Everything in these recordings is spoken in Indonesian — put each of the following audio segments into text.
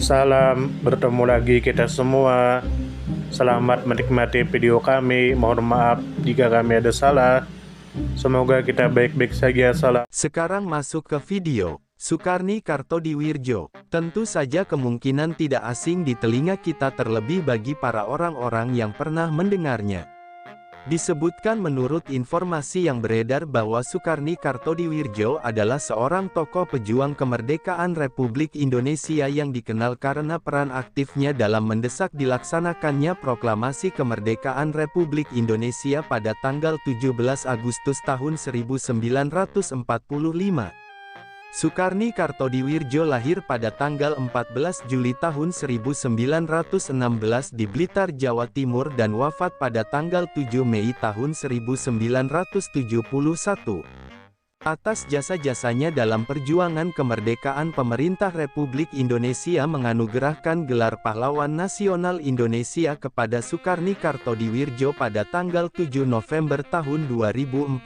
Salam, bertemu lagi kita semua. Selamat menikmati video kami. Mohon maaf jika kami ada salah. Semoga kita baik-baik saja. Salam. Sekarang masuk ke video. Sukarni Kartodiwirjo. Tentu saja kemungkinan tidak asing di telinga kita, terlebih bagi para orang-orang yang pernah mendengarnya. Disebutkan menurut informasi yang beredar bahwa Sukarni Kartodiwirjo adalah seorang tokoh pejuang kemerdekaan Republik Indonesia yang dikenal karena peran aktifnya dalam mendesak dilaksanakannya Proklamasi Kemerdekaan Republik Indonesia pada tanggal 17 Agustus tahun 1945. Sukarni Kartodiwirjo lahir pada tanggal 14 Juli tahun 1916 di Blitar, Jawa Timur dan wafat pada tanggal 7 Mei tahun 1971. Atas jasa-jasanya dalam perjuangan kemerdekaan, pemerintah Republik Indonesia menganugerahkan gelar Pahlawan Nasional Indonesia kepada Sukarni Kartodiwirjo pada tanggal 7 November tahun 2014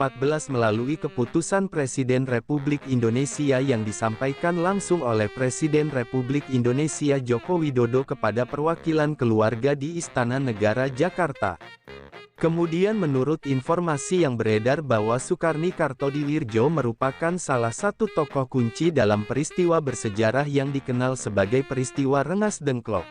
melalui keputusan Presiden Republik Indonesia yang disampaikan langsung oleh Presiden Republik Indonesia Joko Widodo kepada perwakilan keluarga di Istana Negara Jakarta. Kemudian menurut informasi yang beredar bahwa Sukarni Kartodiwirjo merupakan salah satu tokoh kunci dalam peristiwa bersejarah yang dikenal sebagai peristiwa Rengas Dengklok.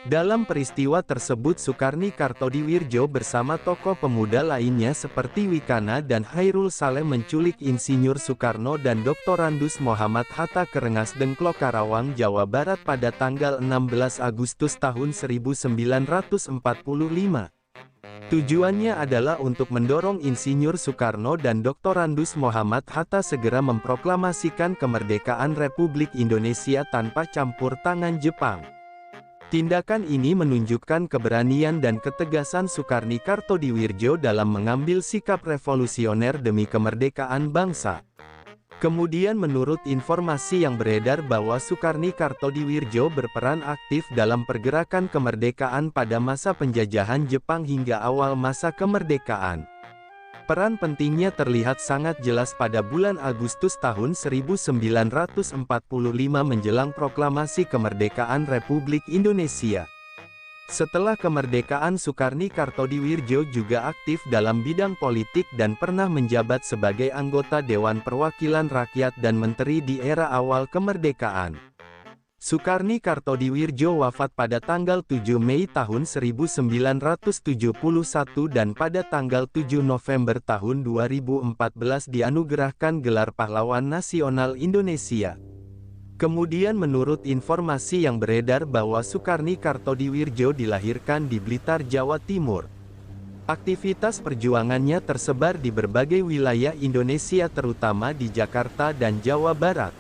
Dalam peristiwa tersebut Sukarni Kartodiwirjo bersama tokoh pemuda lainnya seperti Wikana dan Hairul Saleh menculik Insinyur Soekarno dan Dr. Andes Muhammad Hatta ke Rengas Dengklok, Karawang, Jawa Barat pada tanggal 16 Agustus tahun 1945. Tujuannya adalah untuk mendorong Insinyur Soekarno dan Dr. Andes Muhammad Hatta segera memproklamasikan kemerdekaan Republik Indonesia tanpa campur tangan Jepang. Tindakan ini menunjukkan keberanian dan ketegasan Sukarni Kartodiwirjo dalam mengambil sikap revolusioner demi kemerdekaan bangsa. Kemudian menurut informasi yang beredar bahwa Sukarni Kartodiwirjo berperan aktif dalam pergerakan kemerdekaan pada masa penjajahan Jepang hingga awal masa kemerdekaan. Peran pentingnya terlihat sangat jelas pada bulan Agustus tahun 1945 menjelang proklamasi kemerdekaan Republik Indonesia. Setelah kemerdekaan, Sukarni Kartodiwirjo juga aktif dalam bidang politik dan pernah menjabat sebagai anggota Dewan Perwakilan Rakyat dan menteri di era awal kemerdekaan. Sukarni Kartodiwirjo wafat pada tanggal 7 Mei tahun 1971 dan pada tanggal 7 November tahun 2014 dianugerahkan gelar Pahlawan Nasional Indonesia. Kemudian menurut informasi yang beredar bahwa Sukarni Kartodiwirjo dilahirkan di Blitar, Jawa Timur. Aktivitas perjuangannya tersebar di berbagai wilayah Indonesia terutama di Jakarta dan Jawa Barat.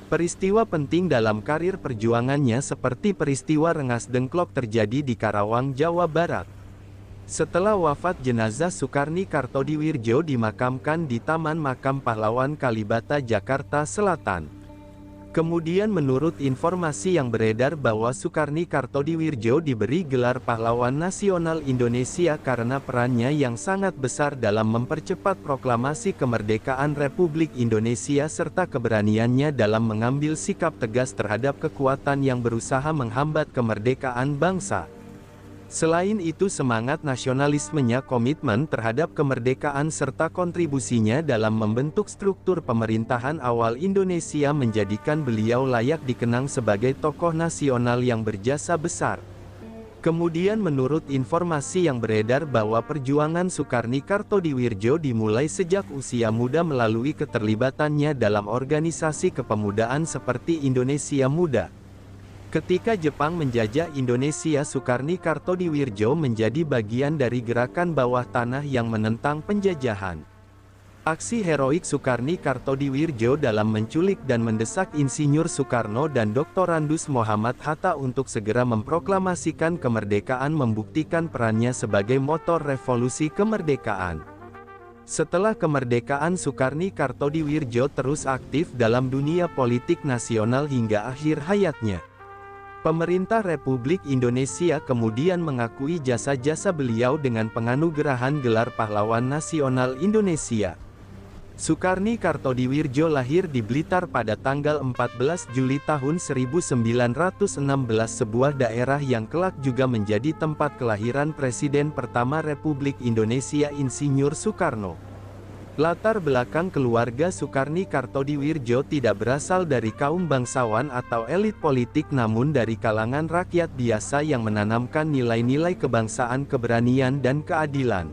Peristiwa penting dalam karir perjuangannya seperti peristiwa Rengas Dengklok terjadi di Karawang, Jawa Barat. Setelah wafat, jenazah Sukarni Kartodiwirjo dimakamkan di Taman Makam Pahlawan Kalibata, Jakarta Selatan. Kemudian menurut informasi yang beredar bahwa Sukarni Kartodiwirjo diberi gelar Pahlawan Nasional Indonesia karena perannya yang sangat besar dalam mempercepat proklamasi kemerdekaan Republik Indonesia serta keberaniannya dalam mengambil sikap tegas terhadap kekuatan yang berusaha menghambat kemerdekaan bangsa. Selain itu, semangat nasionalismenya, komitmen terhadap kemerdekaan serta kontribusinya dalam membentuk struktur pemerintahan awal Indonesia menjadikan beliau layak dikenang sebagai tokoh nasional yang berjasa besar. Kemudian menurut informasi yang beredar bahwa perjuangan Sukarni Kartodiwirjo dimulai sejak usia muda melalui keterlibatannya dalam organisasi kepemudaan seperti Indonesia Muda. Ketika Jepang menjajah Indonesia, Sukarni Kartodiwirjo menjadi bagian dari gerakan bawah tanah yang menentang penjajahan. Aksi heroik Sukarni Kartodiwirjo dalam menculik dan mendesak Insinyur Soekarno dan Dr. Andes Muhammad Hatta untuk segera memproklamasikan kemerdekaan membuktikan perannya sebagai motor revolusi kemerdekaan. Setelah kemerdekaan, Sukarni Kartodiwirjo terus aktif dalam dunia politik nasional hingga akhir hayatnya. Pemerintah Republik Indonesia kemudian mengakui jasa-jasa beliau dengan penganugerahan gelar Pahlawan Nasional Indonesia. Sukarni Kartodiwirjo lahir di Blitar pada tanggal 14 Juli tahun 1916, sebuah daerah yang kelak juga menjadi tempat kelahiran Presiden pertama Republik Indonesia Insinyur Soekarno. Latar belakang keluarga Sukarni Kartodiwirjo tidak berasal dari kaum bangsawan atau elit politik, namun dari kalangan rakyat biasa yang menanamkan nilai-nilai kebangsaan, keberanian dan keadilan.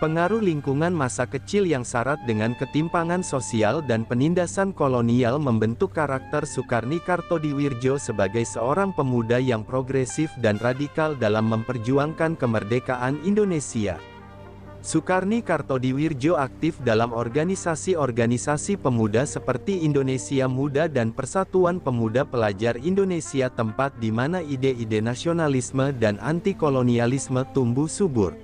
Pengaruh lingkungan masa kecil yang syarat dengan ketimpangan sosial dan penindasan kolonial membentuk karakter Sukarni Kartodiwirjo sebagai seorang pemuda yang progresif dan radikal dalam memperjuangkan kemerdekaan Indonesia. Sukarni Kartodiwirjo aktif dalam organisasi-organisasi pemuda seperti Indonesia Muda dan Persatuan Pemuda Pelajar Indonesia, tempat di mana ide-ide nasionalisme dan anti-kolonialisme tumbuh subur.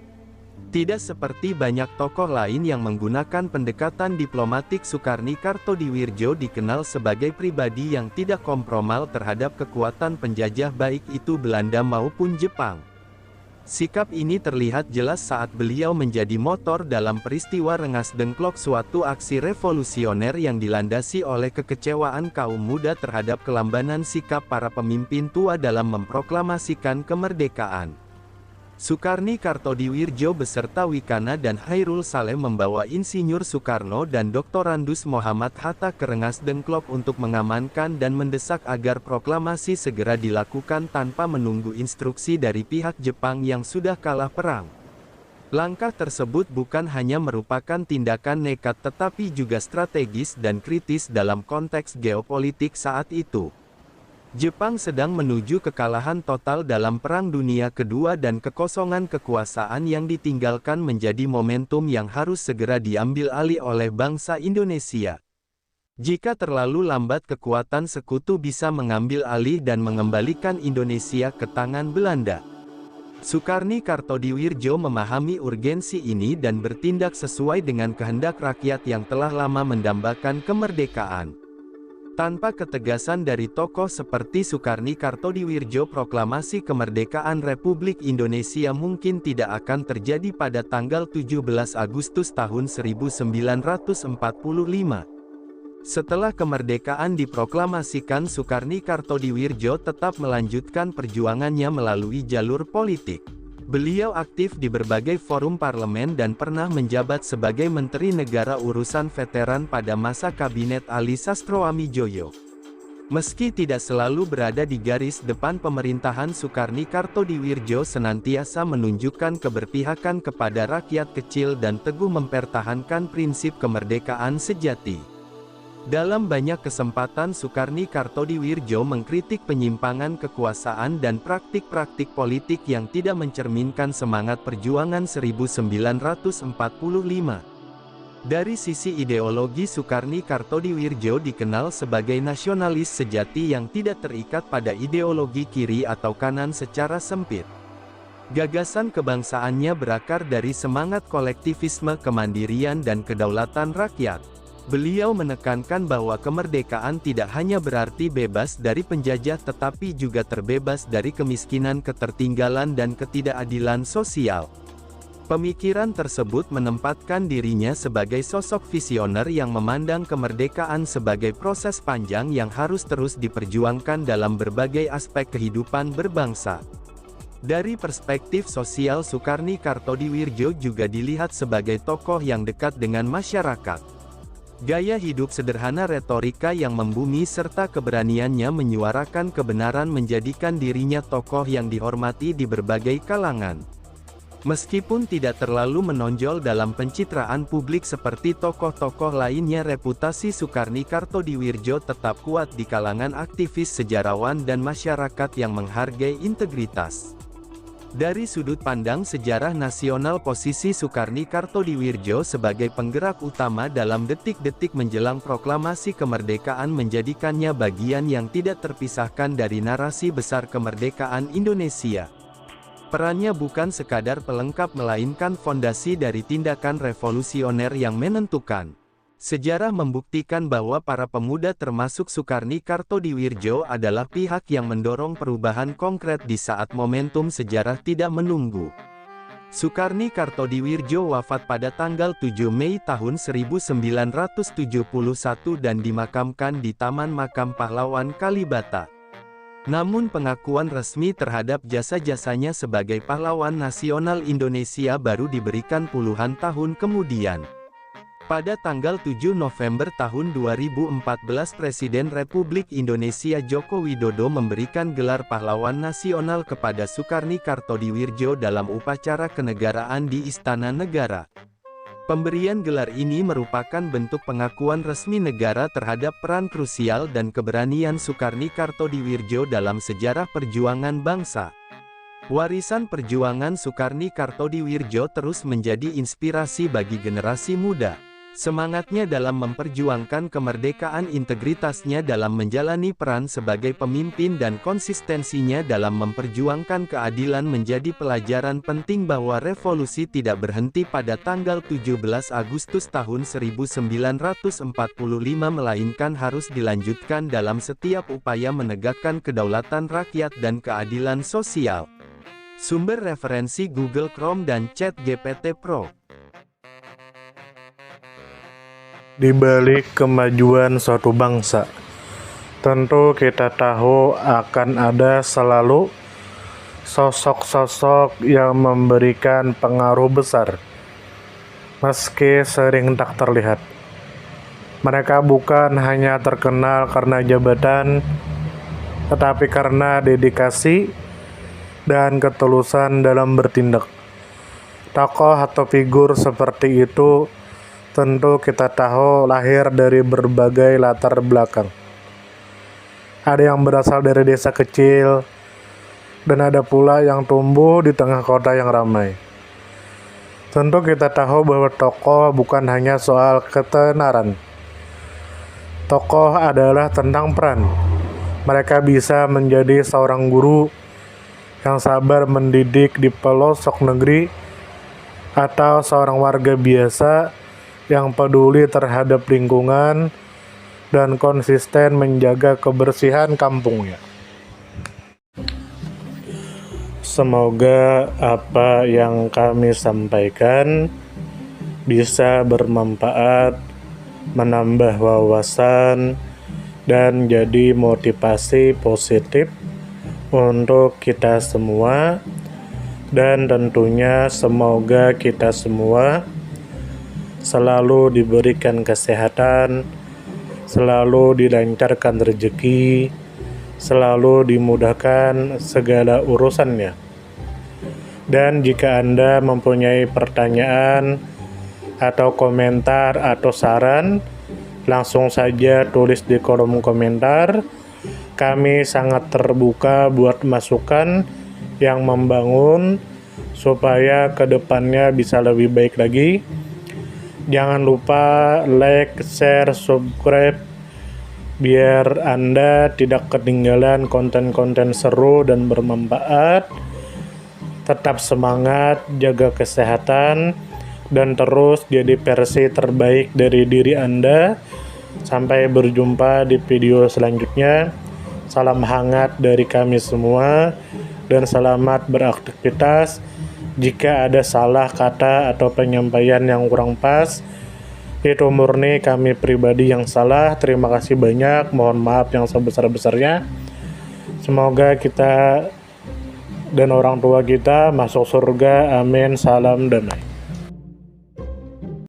Tidak seperti banyak tokoh lain yang menggunakan pendekatan diplomatik, Sukarni Kartodiwirjo dikenal sebagai pribadi yang tidak kompromal terhadap kekuatan penjajah baik itu Belanda maupun Jepang. Sikap ini terlihat jelas saat beliau menjadi motor dalam peristiwa Rengas Dengklok, suatu aksi revolusioner yang dilandasi oleh kekecewaan kaum muda terhadap kelambanan sikap para pemimpin tua dalam memproklamasikan kemerdekaan. Sukarni Kartodiwirjo beserta Wikana dan Hairul Saleh membawa Insinyur Soekarno dan Dr. Andus Mohamad Hatta ke Rengas Dengklok untuk mengamankan dan mendesak agar proklamasi segera dilakukan tanpa menunggu instruksi dari pihak Jepang yang sudah kalah perang. Langkah tersebut bukan hanya merupakan tindakan nekat tetapi juga strategis dan kritis dalam konteks geopolitik saat itu. Jepang sedang menuju kekalahan total dalam Perang Dunia Kedua dan kekosongan kekuasaan yang ditinggalkan menjadi momentum yang harus segera diambil alih oleh bangsa Indonesia. Jika terlalu lambat, kekuatan sekutu bisa mengambil alih dan mengembalikan Indonesia ke tangan Belanda. Sukarni Kartodiwirjo memahami urgensi ini dan bertindak sesuai dengan kehendak rakyat yang telah lama mendambakan kemerdekaan. Tanpa ketegasan dari tokoh seperti Sukarni Kartodiwirjo, proklamasi kemerdekaan Republik Indonesia mungkin tidak akan terjadi pada tanggal 17 Agustus tahun 1945. Setelah kemerdekaan diproklamasikan, Sukarni Kartodiwirjo tetap melanjutkan perjuangannya melalui jalur politik. Beliau aktif di berbagai forum parlemen dan pernah menjabat sebagai Menteri Negara Urusan Veteran pada masa Kabinet Ali Sastroamidjojo. Meski tidak selalu berada di garis depan pemerintahan, Sukarni Kartodiwirjo senantiasa menunjukkan keberpihakan kepada rakyat kecil dan teguh mempertahankan prinsip kemerdekaan sejati. Dalam banyak kesempatan, Sukarni Kartodiwirjo mengkritik penyimpangan kekuasaan dan praktik-praktik politik yang tidak mencerminkan semangat perjuangan 1945. Dari sisi ideologi, Sukarni Kartodiwirjo dikenal sebagai nasionalis sejati yang tidak terikat pada ideologi kiri atau kanan secara sempit. Gagasan kebangsaannya berakar dari semangat kolektivisme, kemandirian dan kedaulatan rakyat. Beliau menekankan bahwa kemerdekaan tidak hanya berarti bebas dari penjajah tetapi juga terbebas dari kemiskinan, ketertinggalan dan ketidakadilan sosial. Pemikiran tersebut menempatkan dirinya sebagai sosok visioner yang memandang kemerdekaan sebagai proses panjang yang harus terus diperjuangkan dalam berbagai aspek kehidupan berbangsa. Dari perspektif sosial, Sukarni Kartodiwirjo juga dilihat sebagai tokoh yang dekat dengan masyarakat. Gaya hidup sederhana, retorika yang membumi serta keberaniannya menyuarakan kebenaran menjadikan dirinya tokoh yang dihormati di berbagai kalangan. Meskipun tidak terlalu menonjol dalam pencitraan publik seperti tokoh-tokoh lainnya, reputasi Sukarni Kartodiwirjo tetap kuat di kalangan aktivis, sejarawan dan masyarakat yang menghargai integritas. Dari sudut pandang sejarah nasional, posisi Sukarni Kartodiwirjo sebagai penggerak utama dalam detik-detik menjelang proklamasi kemerdekaan menjadikannya bagian yang tidak terpisahkan dari narasi besar kemerdekaan Indonesia. Perannya bukan sekadar pelengkap melainkan fondasi dari tindakan revolusioner yang menentukan. Sejarah membuktikan bahwa para pemuda termasuk Sukarni Kartodiwirjo adalah pihak yang mendorong perubahan konkret di saat momentum sejarah tidak menunggu. Sukarni Kartodiwirjo wafat pada tanggal 7 Mei tahun 1971 dan dimakamkan di Taman Makam Pahlawan Kalibata. Namun pengakuan resmi terhadap jasa-jasanya sebagai pahlawan nasional Indonesia baru diberikan puluhan tahun kemudian. Pada tanggal 7 November tahun 2014 Presiden Republik Indonesia Joko Widodo memberikan gelar pahlawan nasional kepada Sukarni Kartodiwirjo dalam upacara kenegaraan di Istana Negara. Pemberian gelar ini merupakan bentuk pengakuan resmi negara terhadap peran krusial dan keberanian Sukarni Kartodiwirjo dalam sejarah perjuangan bangsa. Warisan perjuangan Sukarni Kartodiwirjo terus menjadi inspirasi bagi generasi muda. Semangatnya dalam memperjuangkan kemerdekaan, integritasnya dalam menjalani peran sebagai pemimpin dan konsistensinya dalam memperjuangkan keadilan menjadi pelajaran penting bahwa revolusi tidak berhenti pada tanggal 17 Agustus tahun 1945 melainkan harus dilanjutkan dalam setiap upaya menegakkan kedaulatan rakyat dan keadilan sosial. Sumber referensi Google Chrome dan ChatGPT Pro. Di balik kemajuan suatu bangsa, tentu kita tahu akan ada selalu sosok-sosok yang memberikan pengaruh besar, meski sering tak terlihat. Mereka bukan hanya terkenal karena jabatan, tetapi karena dedikasi dan ketulusan dalam bertindak. Tokoh atau figur seperti itu tentu kita tahu lahir dari berbagai latar belakang. Ada yang berasal dari desa kecil, dan ada pula yang tumbuh di tengah kota yang ramai. Tentu kita tahu bahwa tokoh bukan hanya soal ketenaran. Tokoh adalah tentang peran. Mereka bisa menjadi seorang guru yang sabar mendidik di pelosok negeri, atau seorang warga biasa yang peduli terhadap lingkungan dan konsisten menjaga kebersihan kampungnya. Semoga apa yang kami sampaikan bisa bermanfaat, menambah wawasan, dan jadi motivasi positif untuk kita semua, dan tentunya semoga kita semua selalu diberikan kesehatan, selalu dilancarkan rezeki, selalu dimudahkan segala urusannya. Dan jika Anda mempunyai pertanyaan atau komentar atau saran, langsung saja tulis di kolom komentar. Kami sangat terbuka buat masukan yang membangun supaya kedepannya bisa lebih baik lagi. Jangan lupa like, share, subscribe biar Anda tidak ketinggalan konten-konten seru dan bermanfaat. Tetap semangat, jaga kesehatan, dan terus jadi versi terbaik dari diri Anda. Sampai berjumpa di video selanjutnya. Salam hangat dari kami semua, dan selamat beraktivitas. Jika ada salah kata atau penyampaian yang kurang pas, itu murni kami pribadi yang salah. Terima kasih banyak, mohon maaf yang sebesar-besarnya. Semoga kita dan orang tua kita masuk surga, amin, salam damai.